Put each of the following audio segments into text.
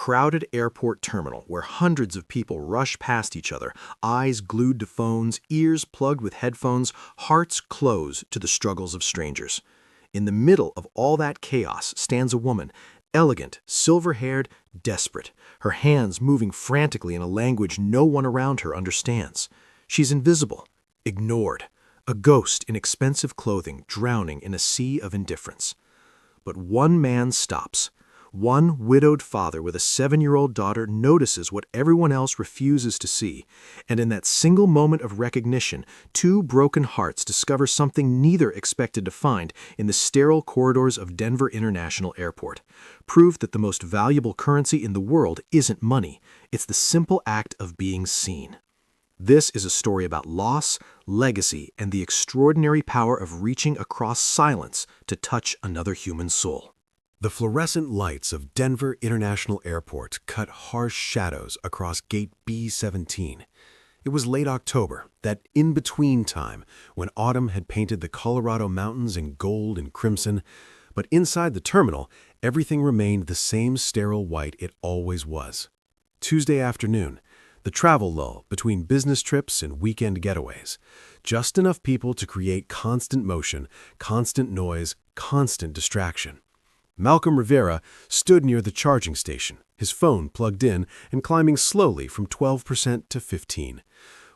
crowded airport terminal where hundreds of people rush past each other, eyes glued to phones, ears plugged with headphones, hearts closed to the struggles of strangers. In the middle of all that chaos stands a woman, elegant, silver-haired, desperate, her hands moving frantically in a language no one around her understands. She's invisible, ignored, a ghost in expensive clothing drowning in a sea of indifference. But one man stops. One widowed father with a 7-year-old daughter notices what everyone else refuses to see, and in that single moment of recognition, two broken hearts discover something neither expected to find in the sterile corridors of Denver International Airport. Proof that the most valuable currency in the world isn't money, it's the simple act of being seen. This is a story about loss, legacy, and the extraordinary power of reaching across silence to touch another human soul. The fluorescent lights of Denver International Airport cut harsh shadows across Gate B-17. It was late October, that in-between time when autumn had painted the Colorado mountains in gold and crimson, but inside the terminal, everything remained the same sterile white it always was. Tuesday afternoon, the travel lull between business trips and weekend getaways. Just enough people to create constant motion, constant noise, constant distraction. Malcolm Rivera stood near the charging station, his phone plugged in and climbing slowly from 12% to 15%.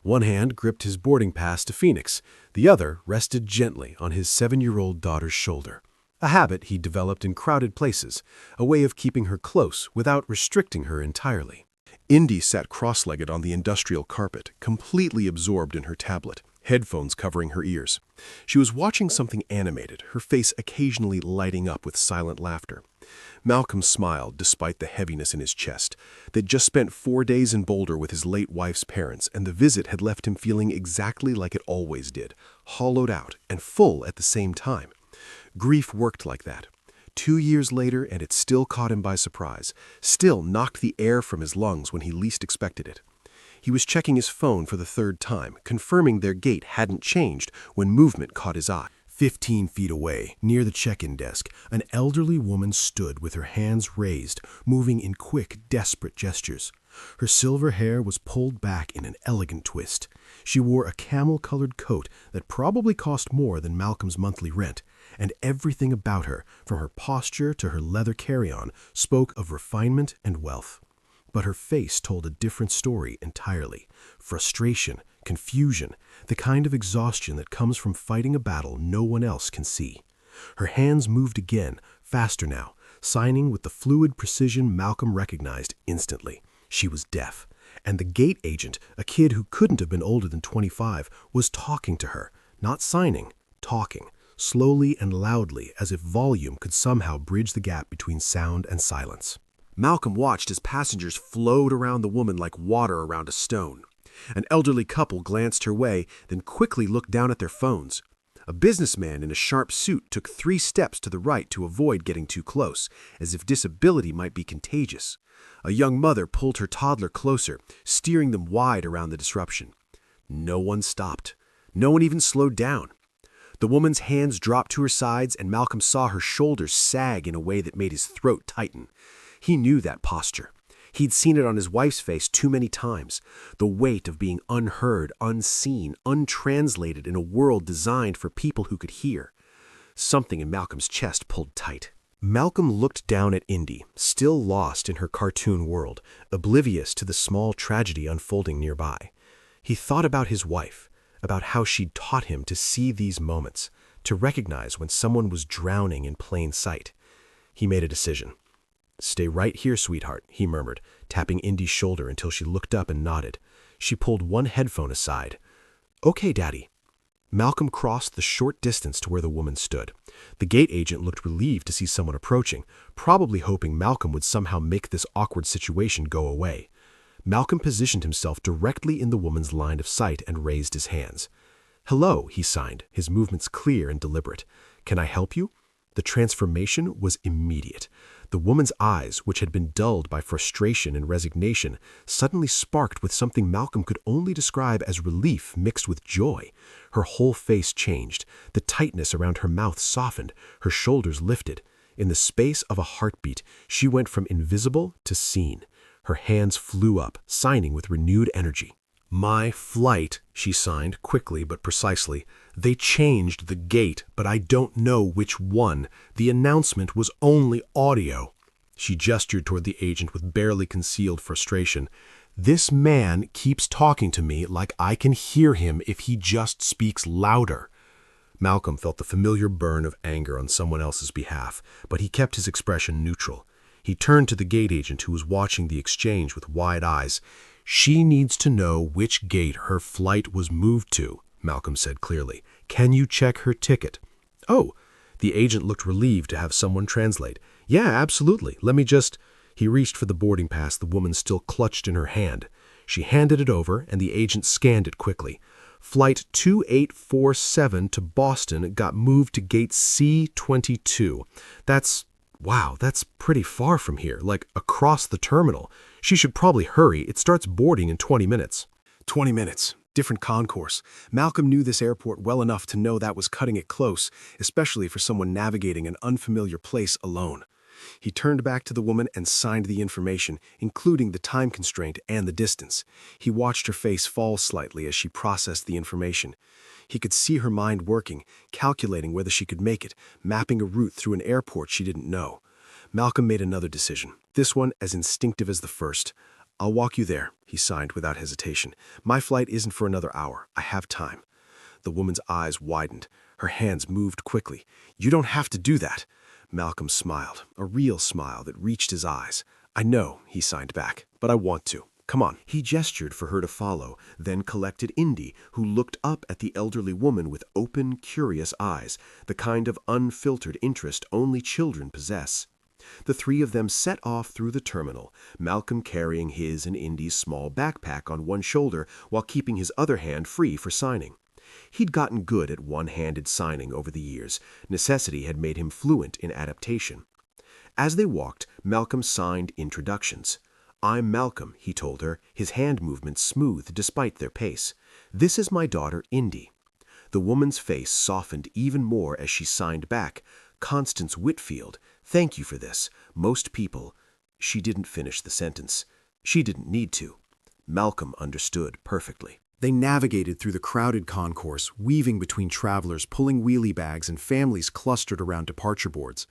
One hand gripped his boarding pass to Phoenix, the other rested gently on his 7-year-old daughter's shoulder. A habit he developed in crowded places, a way of keeping her close without restricting her entirely. Indy sat cross-legged on the industrial carpet, completely absorbed in her tablet, headphones covering her ears. She was watching something animated, her face occasionally lighting up with silent laughter. Malcolm smiled despite the heaviness in his chest. They'd just spent 4 days in Boulder with his late wife's parents, and the visit had left him feeling exactly like it always did, hollowed out and full at the same time. Grief worked like that. 2 years later, and it still caught him by surprise, still knocked the air from his lungs when he least expected it. He was checking his phone for the 3rd time, confirming their gate hadn't changed when movement caught his eye. 15 feet away, near the check-in desk, an elderly woman stood with her hands raised, moving in quick, desperate gestures. Her silver hair was pulled back in an elegant twist. She wore a camel-colored coat that probably cost more than Malcolm's monthly rent, and everything about her, from her posture to her leather carry-on, spoke of refinement and wealth. But her face told a different story entirely. Frustration, confusion, the kind of exhaustion that comes from fighting a battle no one else can see. Her hands moved again, faster now, signing with the fluid precision Malcolm recognized instantly. She was deaf, and the gate agent, a kid who couldn't have been older than 25, was talking to her, not signing, talking, slowly and loudly as if volume could somehow bridge the gap between sound and silence. Malcolm watched as passengers flowed around the woman like water around a stone. An elderly couple glanced her way, then quickly looked down at their phones. A businessman in a sharp suit took 3 steps to the right to avoid getting too close, as if disability might be contagious. A young mother pulled her toddler closer, steering them wide around the disruption. No one stopped. No one even slowed down. The woman's hands dropped to her sides, and Malcolm saw her shoulders sag in a way that made his throat tighten. He knew that posture. He'd seen it on his wife's face too many times. The weight of being unheard, unseen, untranslated in a world designed for people who could hear. Something in Malcolm's chest pulled tight. Malcolm looked down at Indy, still lost in her cartoon world, oblivious to the small tragedy unfolding nearby. He thought about his wife, about how she'd taught him to see these moments, to recognize when someone was drowning in plain sight. He made a decision. "Stay right here, sweetheart," he murmured, tapping Indy's shoulder until she looked up and nodded. She pulled one headphone aside. "Okay, Daddy." Malcolm crossed the short distance to where the woman stood. The gate agent looked relieved to see someone approaching, probably hoping Malcolm would somehow make this awkward situation go away. Malcolm positioned himself directly in the woman's line of sight and raised his hands. "Hello," he signed, his movements clear and deliberate. "Can I help you?" The transformation was immediate. The woman's eyes, which had been dulled by frustration and resignation, suddenly sparked with something Malcolm could only describe as relief mixed with joy. Her whole face changed. The tightness around her mouth softened, her shoulders lifted. In the space of a heartbeat, she went from invisible to seen. Her hands flew up, signing with renewed energy. "My flight," she signed, quickly but precisely. "They changed the gate, but I don't know which one. The announcement was only audio." She gestured toward the agent with barely concealed frustration. "This man keeps talking to me like I can hear him if he just speaks louder." Malcolm felt the familiar burn of anger on someone else's behalf, but he kept his expression neutral. He turned to the gate agent who was watching the exchange with wide eyes. "She needs to know which gate her flight was moved to," Malcolm said clearly. "Can you check her ticket?" "Oh." The agent looked relieved to have someone translate. "Yeah, absolutely. Let me just—" He reached for the boarding pass the woman still clutched in her hand. She handed it over, and the agent scanned it quickly. "Flight 2847 to Boston got moved to gate C22. Wow, that's pretty far from here, like across the terminal. She should probably hurry. It starts boarding in 20 minutes. 20 minutes. Different concourse. Malcolm knew this airport well enough to know that was cutting it close, especially for someone navigating an unfamiliar place alone. He turned back to the woman and signed the information, including the time constraint and the distance. He watched her face fall slightly as she processed the information. He could see her mind working, calculating whether she could make it, mapping a route through an airport she didn't know. Malcolm made another decision, this one as instinctive as the first. "I'll walk you there," he signed without hesitation. "My flight isn't for another hour. I have time." The woman's eyes widened. Her hands moved quickly. "You don't have to do that." Malcolm smiled, a real smile that reached his eyes. "I know," he signed back, "but I want to. Come on." He gestured for her to follow, then collected Indy, who looked up at the elderly woman with open, curious eyes, the kind of unfiltered interest only children possess. The three of them set off through the terminal, Malcolm carrying his and Indy's small backpack on one shoulder while keeping his other hand free for signing. He'd gotten good at one-handed signing over the years. Necessity had made him fluent in adaptation. As they walked, Malcolm signed introductions. "I'm Malcolm," he told her, his hand movements smooth despite their pace. "This is my daughter, Indy." The woman's face softened even more as she signed back. "Constance Whitfield, thank you for this. Most people—" She didn't finish the sentence. She didn't need to. Malcolm understood perfectly. They navigated through the crowded concourse, weaving between travelers, pulling wheelie bags and families clustered around departure boards.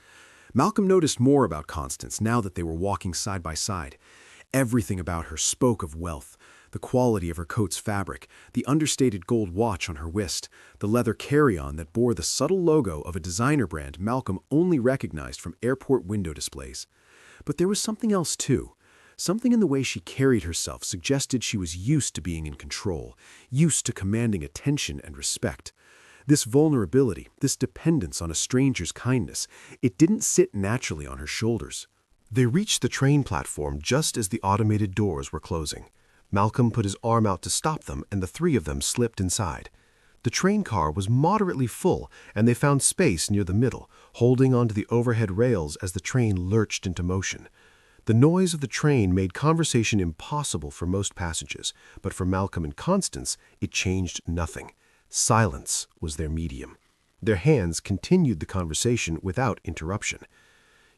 Malcolm noticed more about Constance now that they were walking side by side. Everything about her spoke of wealth. The quality of her coat's fabric, the understated gold watch on her wrist, the leather carry-on that bore the subtle logo of a designer brand Malcolm only recognized from airport window displays. But there was something else too. Something in the way she carried herself suggested she was used to being in control, used to commanding attention and respect. This vulnerability, this dependence on a stranger's kindness, it didn't sit naturally on her shoulders. They reached the train platform just as the automated doors were closing. Malcolm put his arm out to stop them, and the three of them slipped inside. The train car was moderately full, and they found space near the middle, holding onto the overhead rails as the train lurched into motion. The noise of the train made conversation impossible for most passengers, but for Malcolm and Constance, it changed nothing. Silence was their medium. Their hands continued the conversation without interruption.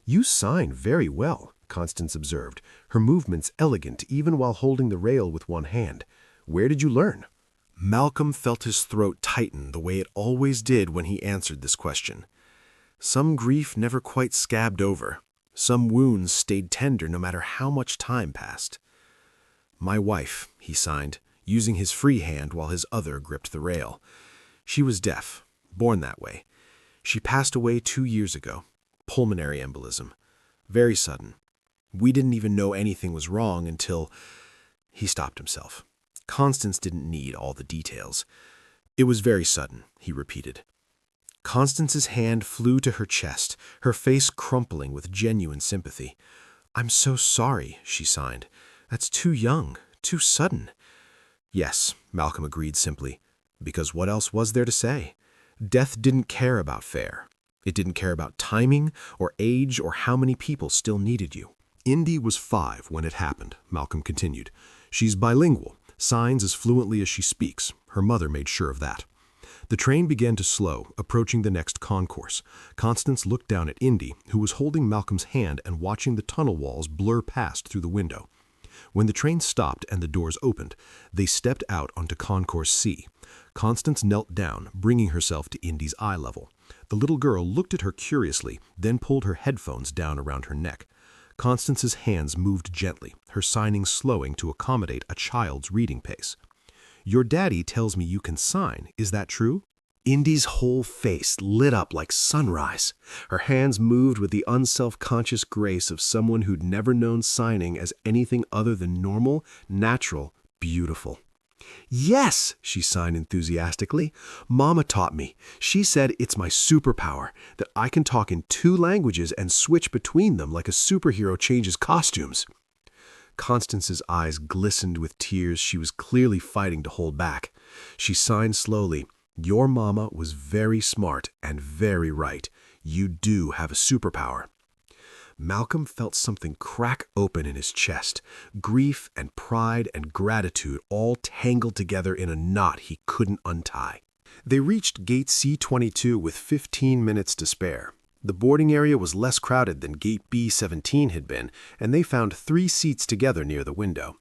"You sign very well," Constance observed, her movements elegant even while holding the rail with one hand. "Where did you learn?" Malcolm felt his throat tighten the way it always did when he answered this question. Some grief never quite scabbed over. Some wounds stayed tender no matter how much time passed. "My wife," he signed, using his free hand while his other gripped the rail. "She was deaf, born that way. She passed away 2 years ago. Pulmonary embolism. Very sudden. We didn't even know anything was wrong until—" He stopped himself. Constance didn't need all the details. "It was very sudden," he repeated. Constance's hand flew to her chest, her face crumpling with genuine sympathy. "I'm so sorry," she signed. "That's too young, too sudden." "Yes," Malcolm agreed simply, because what else was there to say? Death didn't care about fair. It didn't care about timing or age or how many people still needed you. "Indy was 5 when it happened," Malcolm continued. "She's bilingual, signs as fluently as she speaks. Her mother made sure of that. The train began to slow, approaching the next concourse. Constance looked down at Indy, who was holding Malcolm's hand and watching the tunnel walls blur past through the window. When the train stopped and the doors opened, they stepped out onto Concourse C. Constance knelt down, bringing herself to Indy's eye level. The little girl looked at her curiously, then pulled her headphones down around her neck. Constance's hands moved gently, her signing slowing to accommodate a child's reading pace. "Your daddy tells me you can sign, is that true?" Indy's whole face lit up like sunrise. Her hands moved with the unself-conscious grace of someone who'd never known signing as anything other than normal, natural, beautiful. "Yes," she signed enthusiastically. "Mama taught me. She said it's my superpower, that I can talk in 2 languages and switch between them like a superhero changes costumes." Constance's eyes glistened with tears she was clearly fighting to hold back. She signed slowly. "Your mama was very smart and very right. You do have a superpower." Malcolm felt something crack open in his chest. Grief and pride and gratitude all tangled together in a knot he couldn't untie. They reached gate C22 with 15 minutes to spare. The boarding area was less crowded than gate B17 had been, and they found 3 seats together near the window.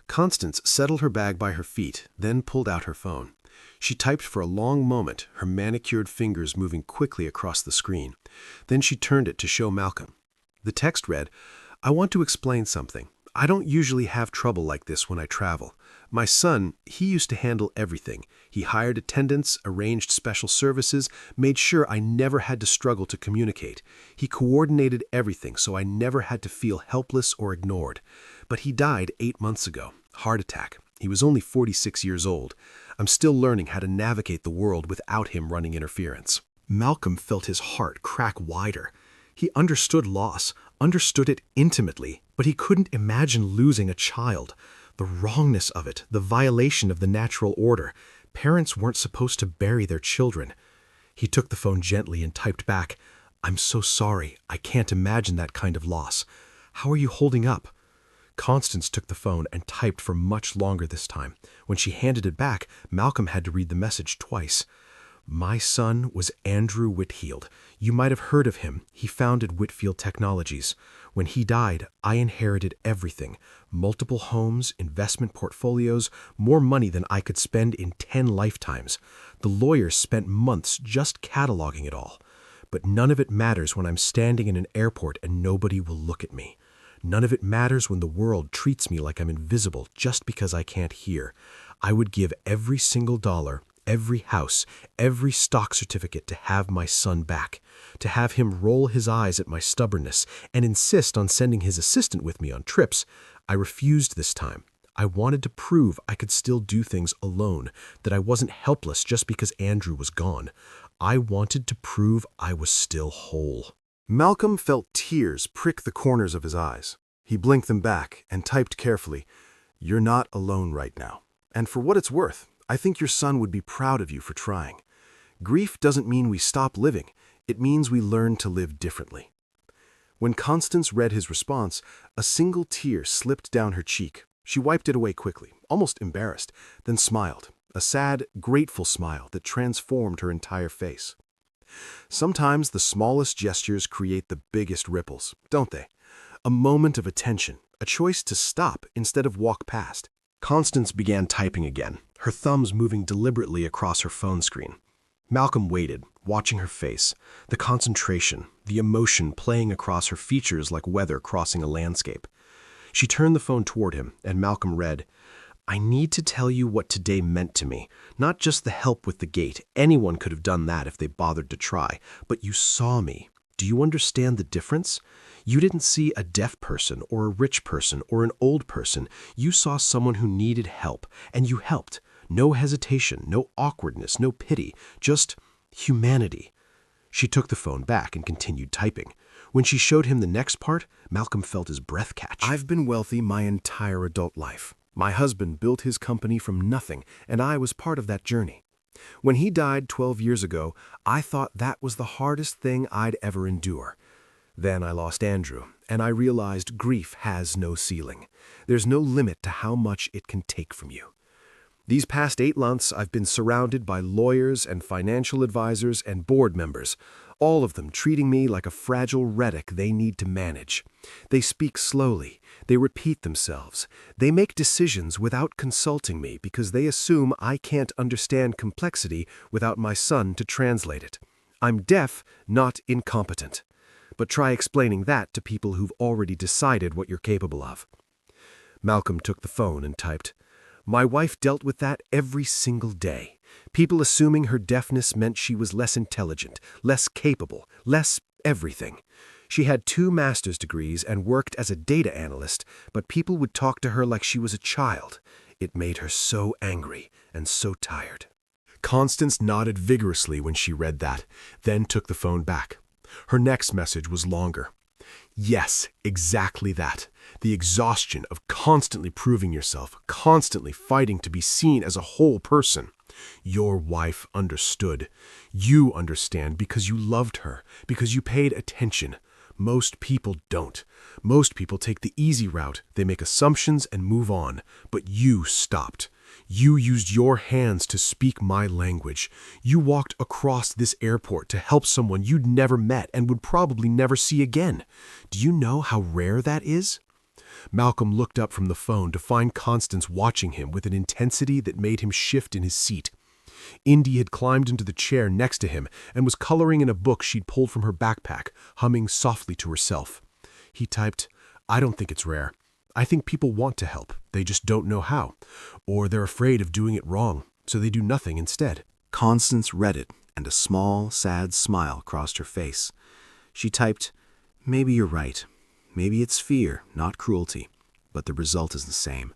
Constance settled her bag by her feet, then pulled out her phone. She typed for a long moment, her manicured fingers moving quickly across the screen. Then she turned it to show Malcolm. The text read, "I want to explain something. I don't usually have trouble like this when I travel. My son, he used to handle everything. He hired attendants, arranged special services, made sure I never had to struggle to communicate. He coordinated everything so I never had to feel helpless or ignored. But he died 8 months ago. Heart attack. He was only 46 years old. I'm still learning how to navigate the world without him running interference." Malcolm felt his heart crack wider. He understood loss, understood it intimately, but he couldn't imagine losing a child. The wrongness of it, the violation of the natural order. Parents weren't supposed to bury their children. He took the phone gently and typed back, "I'm so sorry. I can't imagine that kind of loss. How are you holding up?" Constance took the phone and typed for much longer this time. When she handed it back, Malcolm had to read the message twice. "My son was Andrew Whitfield. You might have heard of him. He founded Whitfield Technologies. When he died, I inherited everything. Multiple homes, investment portfolios, more money than I could spend in 10 lifetimes. The lawyers spent months just cataloging it all. But none of it matters when I'm standing in an airport and nobody will look at me. None of it matters when the world treats me like I'm invisible just because I can't hear. I would give every single dollar, every house, every stock certificate to have my son back, to have him roll his eyes at my stubbornness and insist on sending his assistant with me on trips. I refused this time. I wanted to prove I could still do things alone, that I wasn't helpless just because Andrew was gone. I wanted to prove I was still whole." Malcolm felt tears prick the corners of his eyes. He blinked them back and typed carefully, "You're not alone right now. And for what it's worth, I think your son would be proud of you for trying. Grief doesn't mean we stop living. It means we learn to live differently." When Constance read his response, a single tear slipped down her cheek. She wiped it away quickly, almost embarrassed, then smiled, a sad, grateful smile that transformed her entire face. Sometimes the smallest gestures create the biggest ripples, don't they? A moment of attention, a choice to stop instead of walk past. Constance began typing again, her thumbs moving deliberately across her phone screen. Malcolm waited, watching her face, the concentration, the emotion playing across her features like weather crossing a landscape. She turned the phone toward him, and Malcolm read, "I need to tell you what today meant to me. Not just the help with the gate. Anyone could have done that if they bothered to try. But you saw me. Do you understand the difference? You didn't see a deaf person or a rich person or an old person. You saw someone who needed help, and you helped. No hesitation, no awkwardness, no pity, just humanity." She took the phone back and continued typing. When she showed him the next part, Malcolm felt his breath catch. "I've been wealthy my entire adult life. My husband built his company from nothing, and I was part of that journey. When he died 12 years ago, I thought that was the hardest thing I'd ever endure. Then I lost Andrew, and I realized grief has no ceiling. There's no limit to how much it can take from you. These past 8 months, I've been surrounded by lawyers and financial advisors and board members, all of them treating me like a fragile relic they need to manage. They speak slowly. They repeat themselves. They make decisions without consulting me because they assume I can't understand complexity without my son to translate it. I'm deaf, not incompetent. But try explaining that to people who've already decided what you're capable of. Malcolm took the phone and typed, "My wife dealt with that every single day. People assuming her deafness meant she was less intelligent, less capable, less everything. She had 2 master's degrees and worked as a data analyst, but people would talk to her like she was a child. It made her so angry and so tired." Constance nodded vigorously when she read that, then took the phone back. Her next message was longer. Yes, exactly that. The exhaustion of constantly proving yourself, constantly fighting to be seen as a whole person. Your wife understood. You understand because you loved her, because you paid attention. Most people don't. Most people take the easy route. They make assumptions and move on. But you stopped. You used your hands to speak my language. You walked across this airport to help someone you'd never met and would probably never see again. Do you know how rare that is? Malcolm looked up from the phone to find Constance watching him with an intensity that made him shift in his seat. Indy had climbed into the chair next to him and was coloring in a book she'd pulled from her backpack, humming softly to herself. He typed, "I don't think it's rare. I think people want to help. They just don't know how. Or they're afraid of doing it wrong, so they do nothing instead." Constance read it, and a small, sad smile crossed her face. She typed, "Maybe you're right. Maybe it's fear, not cruelty. But the result is the same.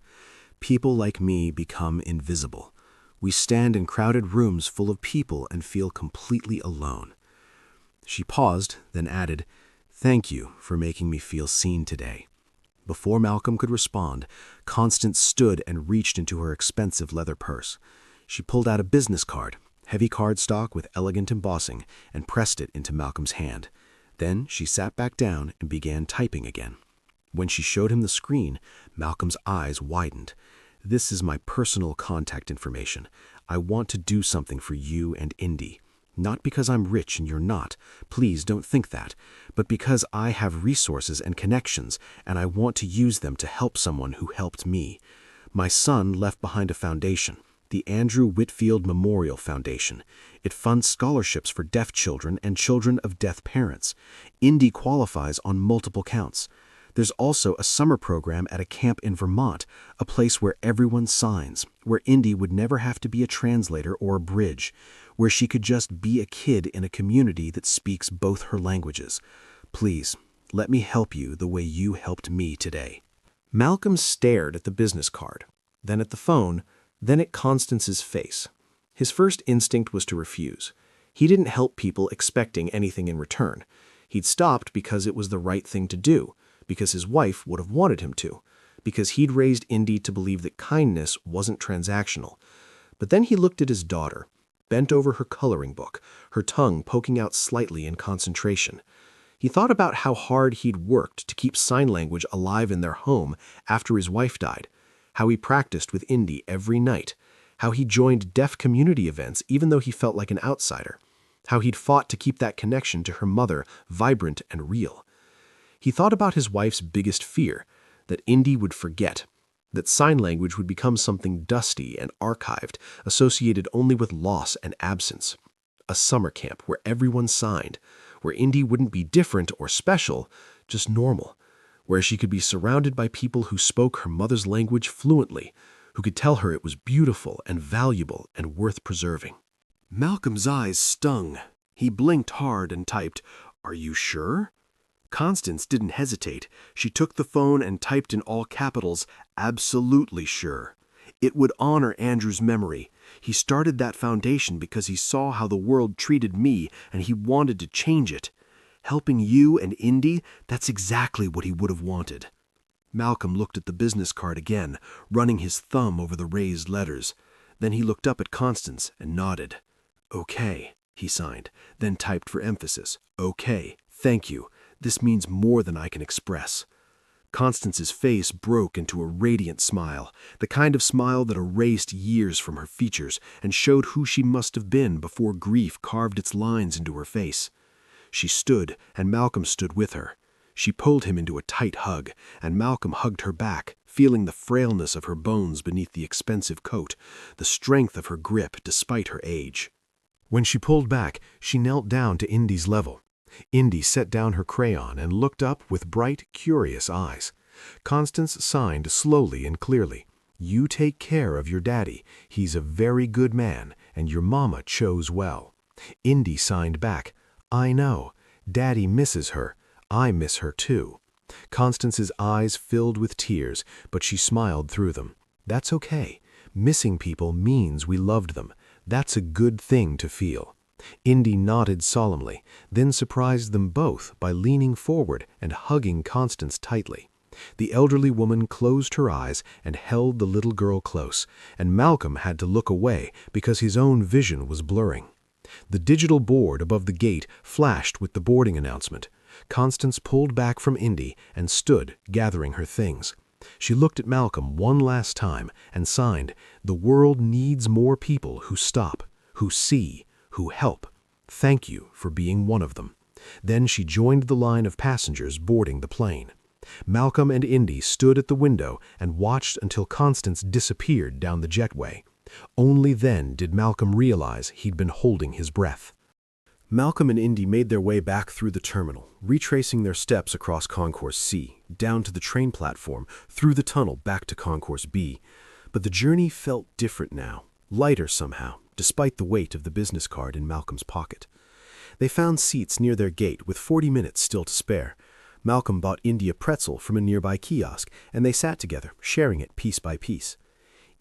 People like me become invisible. We stand in crowded rooms full of people and feel completely alone." She paused, then added, "Thank you for making me feel seen today." Before Malcolm could respond, Constance stood and reached into her expensive leather purse. She pulled out a business card, heavy cardstock with elegant embossing, and pressed it into Malcolm's hand. Then she sat back down and began typing again. When she showed him the screen, Malcolm's eyes widened. "This is my personal contact information. I want to do something for you and Indy. Not because I'm rich and you're not. Please don't think that. But because I have resources and connections, and I want to use them to help someone who helped me. My son left behind a foundation, the Andrew Whitfield Memorial Foundation. It funds scholarships for deaf children and children of deaf parents. Indy qualifies on multiple counts. There's also a summer program at a camp in Vermont, a place where everyone signs, where Indy would never have to be a translator or a bridge, where she could just be a kid in a community that speaks both her languages. Please, let me help you the way you helped me today." Malcolm stared at the business card, then at the phone, then at Constance's face. His first instinct was to refuse. He didn't help people expecting anything in return. He'd stopped because it was the right thing to do, because his wife would have wanted him to, because he'd raised Indy to believe that kindness wasn't transactional. But then he looked at his daughter, bent over her coloring book, her tongue poking out slightly in concentration. He thought about how hard he'd worked to keep sign language alive in their home after his wife died, how he practiced with Indy every night, how he joined deaf community events even though he felt like an outsider, how he'd fought to keep that connection to her mother vibrant and real. He thought about his wife's biggest fear, that Indy would forget, that sign language would become something dusty and archived, associated only with loss and absence. A summer camp where everyone signed, where Indy wouldn't be different or special, just normal, where she could be surrounded by people who spoke her mother's language fluently, who could tell her it was beautiful and valuable and worth preserving. Malcolm's eyes stung. He blinked hard and typed, "Are you sure?" Constance didn't hesitate. She took the phone and typed in all capitals, "Absolutely sure." It would honor Andrew's memory. He started that foundation because he saw how the world treated me and he wanted to change it. Helping you and Indy, that's exactly what he would have wanted. Malcolm looked at the business card again, running his thumb over the raised letters. Then he looked up at Constance and nodded. "Okay," he signed, then typed for emphasis, "Okay, thank you. This means more than I can express." Constance's face broke into a radiant smile, the kind of smile that erased years from her features and showed who she must have been before grief carved its lines into her face. She stood, and Malcolm stood with her. She pulled him into a tight hug, and Malcolm hugged her back, feeling the frailness of her bones beneath the expensive coat, the strength of her grip despite her age. When she pulled back, she knelt down to Indy's level. Indy set down her crayon and looked up with bright, curious eyes. Constance signed slowly and clearly. "You take care of your daddy. He's a very good man, and your mama chose well." Indy signed back, "I know. Daddy misses her. I miss her too." Constance's eyes filled with tears, but she smiled through them. "That's okay. Missing people means we loved them. That's a good thing to feel." Indy nodded solemnly, then surprised them both by leaning forward and hugging Constance tightly. The elderly woman closed her eyes and held the little girl close, and Malcolm had to look away because his own vision was blurring. The digital board above the gate flashed with the boarding announcement. Constance pulled back from Indy and stood, gathering her things. She looked at Malcolm one last time and signed, "The world needs more people who stop, who see, who help. Thank you for being one of them." Then she joined the line of passengers boarding the plane. Malcolm and Indy stood at the window and watched until Constance disappeared down the jetway. Only then did Malcolm realize he'd been holding his breath. Malcolm and Indy made their way back through the terminal, retracing their steps across Concourse C, down to the train platform, through the tunnel back to Concourse B. But the journey felt different now, lighter somehow, despite the weight of the business card in Malcolm's pocket. They found seats near their gate with 40 minutes still to spare. Malcolm bought Indy a pretzel from a nearby kiosk, and they sat together, sharing it piece by piece.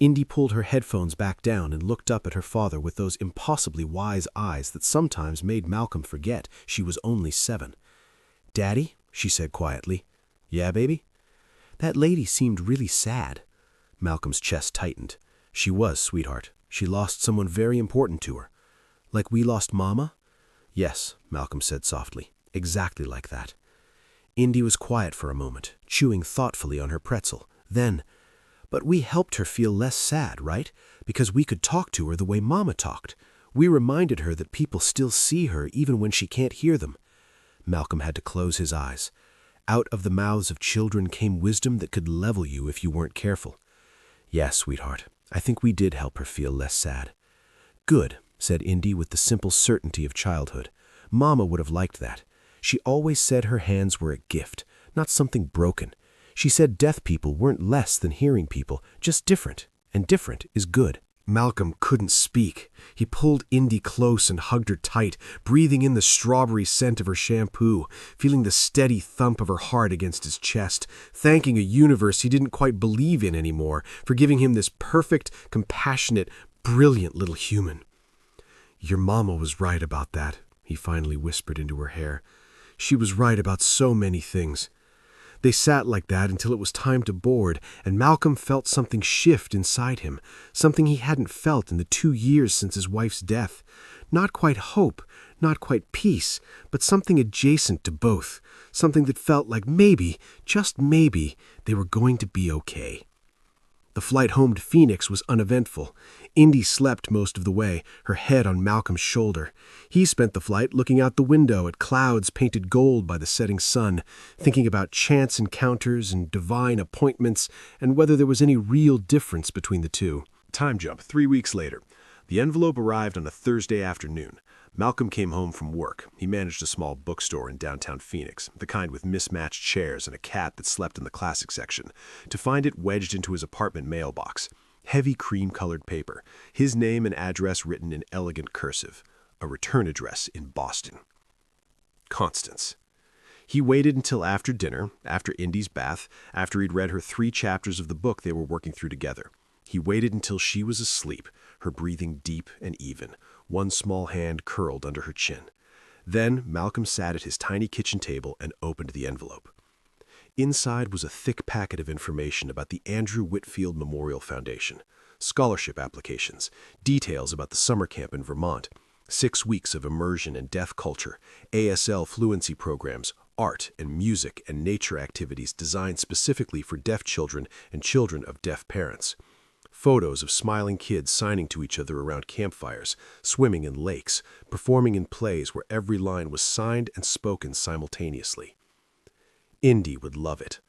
Indy pulled her headphones back down and looked up at her father with those impossibly wise eyes that sometimes made Malcolm forget she was only 7. "Daddy," she said quietly. "Yeah, baby?" "That lady seemed really sad." Malcolm's chest tightened. "She was, sweetheart. She lost someone very important to her." "Like we lost Mama?" "Yes," Malcolm said softly. "Exactly like that." Indy was quiet for a moment, chewing thoughtfully on her pretzel. Then, "But we helped her feel less sad, right? Because we could talk to her the way Mama talked. We reminded her that people still see her even when she can't hear them." Malcolm had to close his eyes. Out of the mouths of children came wisdom that could level you if you weren't careful. "Yes, sweetheart. I think we did help her feel less sad." "Good," said Indy with the simple certainty of childhood. "Mama would have liked that. She always said her hands were a gift, not something broken. She said deaf people weren't less than hearing people, just different, and different is good." Malcolm couldn't speak. He pulled Indy close and hugged her tight, breathing in the strawberry scent of her shampoo, feeling the steady thump of her heart against his chest, thanking a universe he didn't quite believe in anymore for giving him this perfect, compassionate, brilliant little human. "Your mama was right about that," he finally whispered into her hair. "She was right about so many things." They sat like that until it was time to board, and Malcolm felt something shift inside him, something he hadn't felt in the 2 years since his wife's death. Not quite hope, not quite peace, but something adjacent to both, something that felt like maybe, just maybe, they were going to be okay. The flight home to Phoenix was uneventful. Indy slept most of the way, her head on Malcolm's shoulder. He spent the flight looking out the window at clouds painted gold by the setting sun, thinking about chance encounters and divine appointments and whether there was any real difference between the two. Time jump 3 weeks later. The envelope arrived on a Thursday afternoon. Malcolm came home from work. He managed a small bookstore in downtown Phoenix, the kind with mismatched chairs and a cat that slept in the classic section, to find it wedged into his apartment mailbox. Heavy cream-colored paper, his name and address written in elegant cursive. A return address in Boston. Constance. He waited until after dinner, after Indy's bath, after he'd read her 3 chapters of the book they were working through together. He waited until she was asleep, her breathing deep and even, one small hand curled under her chin. Then Malcolm sat at his tiny kitchen table and opened the envelope. Inside was a thick packet of information about the Andrew Whitfield Memorial Foundation, scholarship applications, details about the summer camp in Vermont, 6 weeks of immersion in deaf culture, ASL fluency programs, art and music and nature activities designed specifically for deaf children and children of deaf parents. Photos of smiling kids signing to each other around campfires, swimming in lakes, performing in plays where every line was signed and spoken simultaneously. Indy would love it.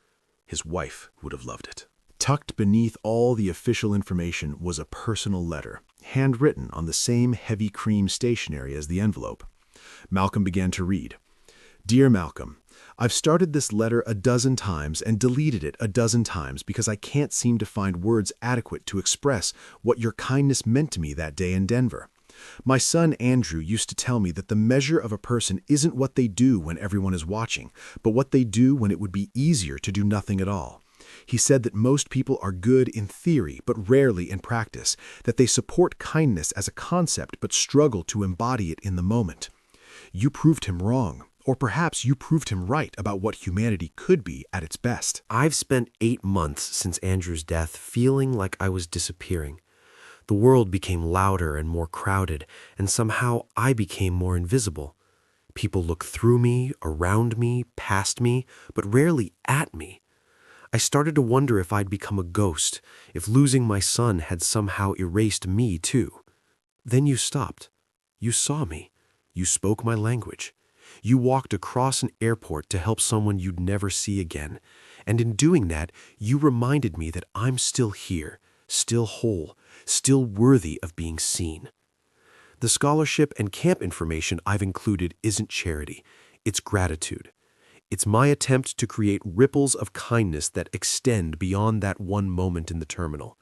His wife would have loved it. Tucked beneath all the official information was a personal letter, handwritten on the same heavy cream stationery as the envelope. Malcolm began to read. Dear Malcolm, I've started this letter a dozen times and deleted it a dozen times because I can't seem to find words adequate to express what your kindness meant to me that day in Denver. My son Andrew used to tell me that the measure of a person isn't what they do when everyone is watching, but what they do when it would be easier to do nothing at all. He said that most people are good in theory, but rarely in practice, that they support kindness as a concept but struggle to embody it in the moment. You proved him wrong, or perhaps you proved him right about what humanity could be at its best. I've spent 8 months since Andrew's death feeling like I was disappearing. The world became louder and more crowded, and somehow I became more invisible. People looked through me, around me, past me, but rarely at me. I started to wonder if I'd become a ghost, if losing my son had somehow erased me too. Then you stopped. You saw me. You spoke my language. You walked across an airport to help someone you'd never see again, and in doing that, you reminded me that I'm still here, still whole, still worthy of being seen. The scholarship and camp information I've included isn't charity, it's gratitude. It's my attempt to create ripples of kindness that extend beyond that one moment in the terminal.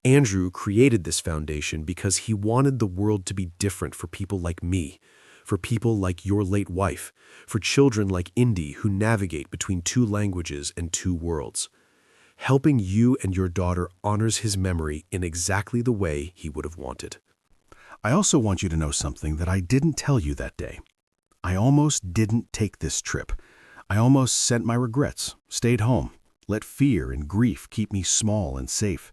Andrew created this foundation because he wanted the world to be different for people like me, for people like your late wife, for children like Indy who navigate between 2 languages and 2 worlds. Helping you and your daughter honors his memory in exactly the way he would have wanted. I also want you to know something that I didn't tell you that day. I almost didn't take this trip. I almost sent my regrets, stayed home, let fear and grief keep me small and safe.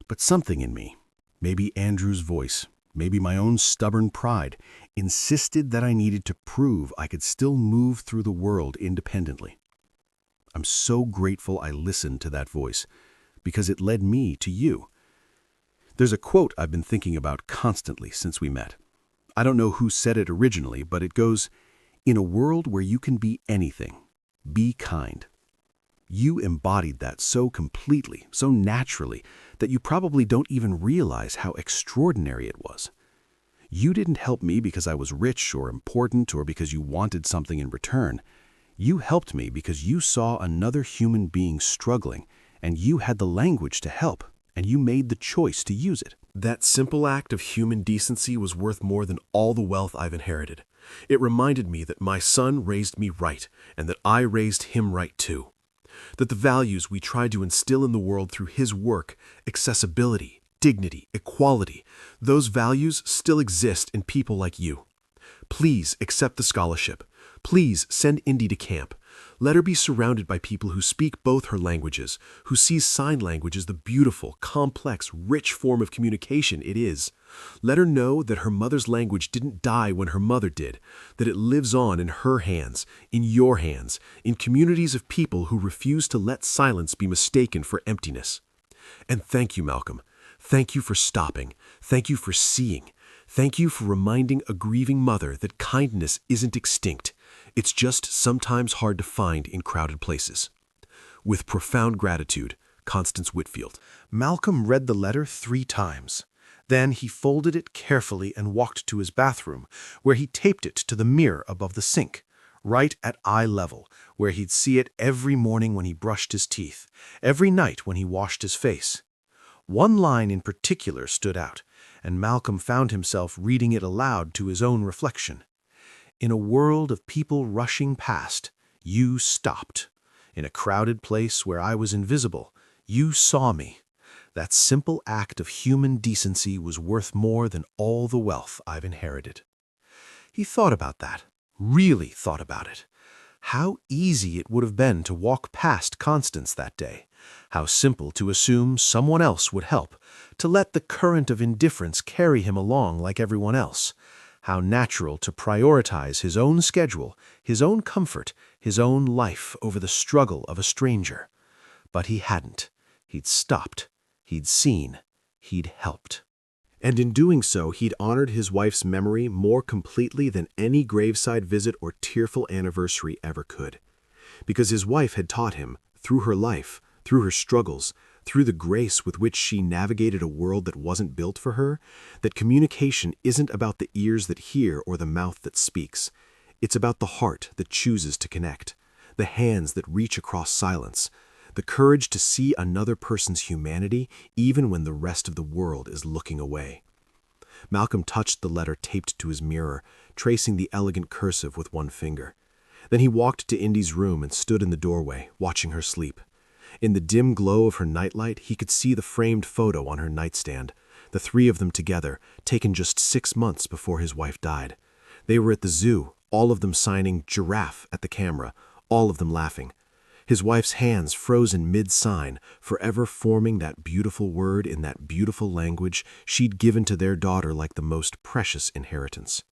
But something in me, maybe Andrew's voice, maybe my own stubborn pride, insisted that I needed to prove I could still move through the world independently. I'm so grateful I listened to that voice, because it led me to you. There's a quote I've been thinking about constantly since we met. I don't know who said it originally, but it goes, "In a world where you can be anything, be kind." You embodied that so completely, so naturally, that you probably don't even realize how extraordinary it was. You didn't help me because I was rich or important or because you wanted something in return. You helped me because you saw another human being struggling, and you had the language to help, and you made the choice to use it. That simple act of human decency was worth more than all the wealth I've inherited. It reminded me that my son raised me right, and that I raised him right too. That the values we tried to instill in the world through his work, accessibility, dignity, equality, those values still exist in people like you. Please accept the scholarship. Please send Indy to camp. Let her be surrounded by people who speak both her languages, who see sign language as the beautiful, complex, rich form of communication it is. Let her know that her mother's language didn't die when her mother did, that it lives on in her hands, in your hands, in communities of people who refuse to let silence be mistaken for emptiness. And thank you, Malcolm. Thank you for stopping. Thank you for seeing. Thank you for reminding a grieving mother that kindness isn't extinct. It's just sometimes hard to find in crowded places. With profound gratitude, Constance Whitfield. Malcolm read the letter 3 times. Then he folded it carefully and walked to his bathroom, where he taped it to the mirror above the sink, right at eye level, where he'd see it every morning when he brushed his teeth, every night when he washed his face. One line in particular stood out, and Malcolm found himself reading it aloud to his own reflection. In a world of people rushing past, you stopped. In a crowded place where I was invisible, you saw me. That simple act of human decency was worth more than all the wealth I've inherited. He thought about that, really thought about it. How easy it would have been to walk past Constance that day. How simple to assume someone else would help, to let the current of indifference carry him along like everyone else. how natural to prioritize his own schedule, his own comfort, his own life over the struggle of a stranger. But he hadn't. He'd stopped. He'd seen. He'd helped. And in doing so, he'd honored his wife's memory more completely than any graveside visit or tearful anniversary ever could. Because his wife had taught him, through her life, through her struggles, through the grace with which she navigated a world that wasn't built for her, that communication isn't about the ears that hear or the mouth that speaks. It's about the heart that chooses to connect, the hands that reach across silence, the courage to see another person's humanity even when the rest of the world is looking away. Malcolm touched the letter taped to his mirror, tracing the elegant cursive with one finger. Then he walked to Indy's room and stood in the doorway, watching her sleep. In the dim glow of her nightlight, he could see the framed photo on her nightstand, the three of them together, taken just 6 months before his wife died. They were at the zoo, all of them signing giraffe at the camera, all of them laughing. His wife's hands frozen mid-sign, forever forming that beautiful word in that beautiful language she'd given to their daughter like the most precious inheritance.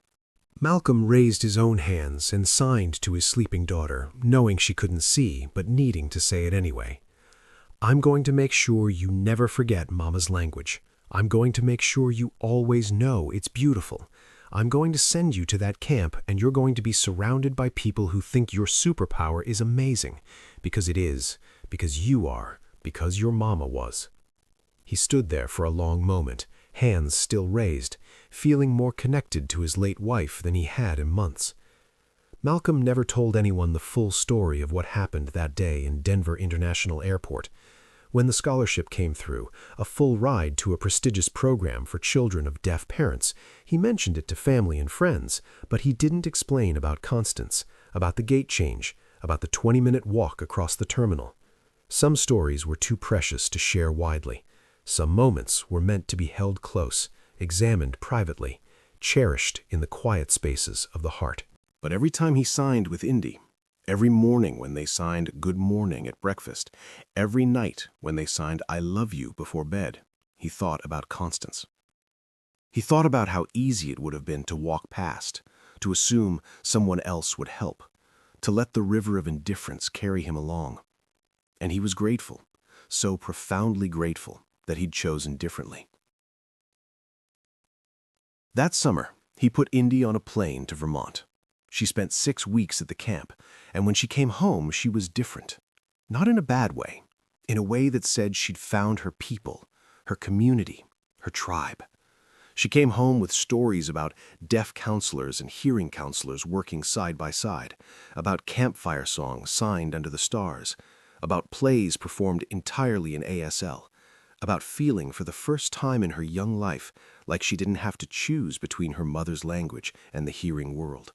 Malcolm raised his own hands and signed to his sleeping daughter, knowing she couldn't see, but needing to say it anyway. I'm going to make sure you never forget Mama's language. I'm going to make sure you always know it's beautiful. I'm going to send you to that camp, and you're going to be surrounded by people who think your superpower is amazing. Because it is. Because you are. Because your mama was. He stood there for a long moment, hands still raised, feeling more connected to his late wife than he had in months. Malcolm never told anyone the full story of what happened that day in Denver International Airport. When the scholarship came through, a full ride to a prestigious program for children of deaf parents, he mentioned it to family and friends, but he didn't explain about Constance, about the gate change, about the 20-minute walk across the terminal. Some stories were too precious to share widely. Some moments were meant to be held close, examined privately, cherished in the quiet spaces of the heart. But every time he signed with Indy, every morning when they signed Good Morning at breakfast, every night when they signed I Love You before bed, he thought about Constance. He thought about how easy it would have been to walk past, to assume someone else would help, to let the river of indifference carry him along. And he was grateful, so profoundly grateful, that he'd chosen differently. That summer, he put Indy on a plane to Vermont. She spent 6 weeks at the camp, and when she came home, she was different. Not in a bad way, in a way that said she'd found her people, her community, her tribe. She came home with stories about deaf counselors and hearing counselors working side by side, about campfire songs signed under the stars, about plays performed entirely in ASL, about feeling for the first time in her young life like she didn't have to choose between her mother's language and the hearing world.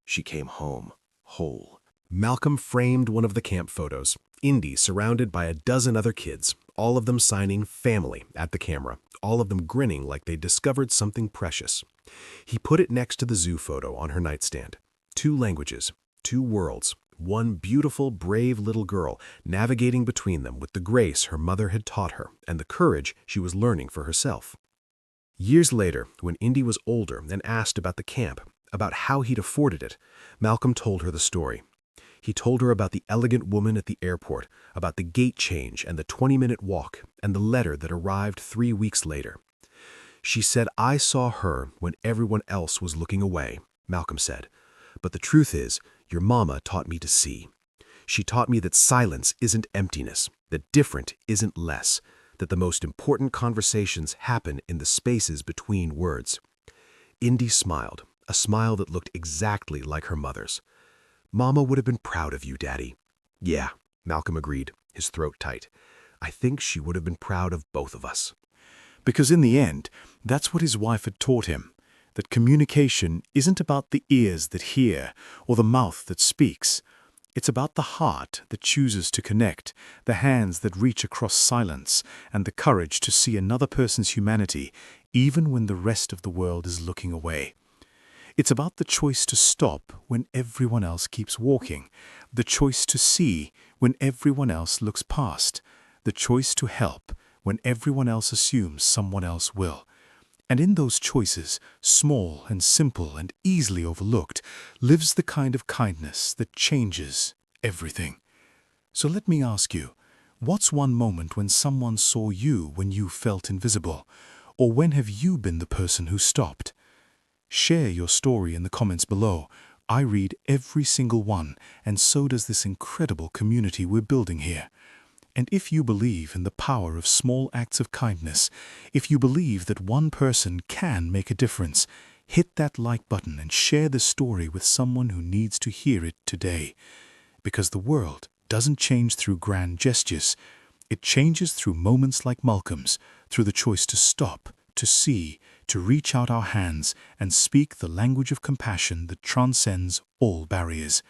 She came home, whole. Malcolm framed one of the camp photos, Indy surrounded by a dozen other kids, all of them signing family at the camera, all of them grinning like they'd discovered something precious. He put it next to the zoo photo on her nightstand. 2 languages, 2 worlds, one beautiful, brave little girl navigating between them with the grace her mother had taught her and the courage she was learning for herself. Years later, when Indy was older and asked about the camp, about how he'd afforded it, Malcolm told her the story. He told her about the elegant woman at the airport, about the gate change and the 20-minute walk, and the letter that arrived 3 weeks later. She said, I saw her when everyone else was looking away, Malcolm said. But the truth is, your mama taught me to see. She taught me that silence isn't emptiness, that different isn't less, that the most important conversations happen in the spaces between words. Indy smiled, a smile that looked exactly like her mother's. Mama would have been proud of you, Daddy. Yeah, Malcolm agreed, his throat tight. I think she would have been proud of both of us. Because in the end, that's what his wife had taught him, that communication isn't about the ears that hear or the mouth that speaks. It's about the heart that chooses to connect, the hands that reach across silence, and the courage to see another person's humanity, even when the rest of the world is looking away. It's about the choice to stop when everyone else keeps walking, the choice to see when everyone else looks past, the choice to help when everyone else assumes someone else will. And in those choices, small and simple and easily overlooked, lives the kind of kindness that changes everything. So let me ask you, what's one moment when someone saw you when you felt invisible? Or when have you been the person who stopped? Share your story in the comments below. I read every single one, and so does this incredible community we're building here. And if you believe in the power of small acts of kindness, if you believe that one person can make a difference, hit that like button and share this story with someone who needs to hear it today. Because the world doesn't change through grand gestures. It changes through moments like Malcolm's, through the choice to stop, to see, to reach out our hands and speak the language of compassion that transcends all barriers.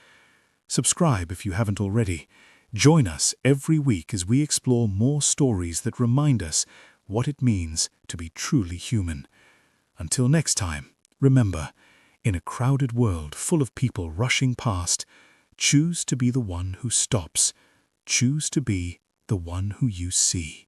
Subscribe if you haven't already. Join us every week as we explore more stories that remind us what it means to be truly human. Until next time, remember, in a crowded world full of people rushing past, choose to be the one who stops. Choose to be the one who you see.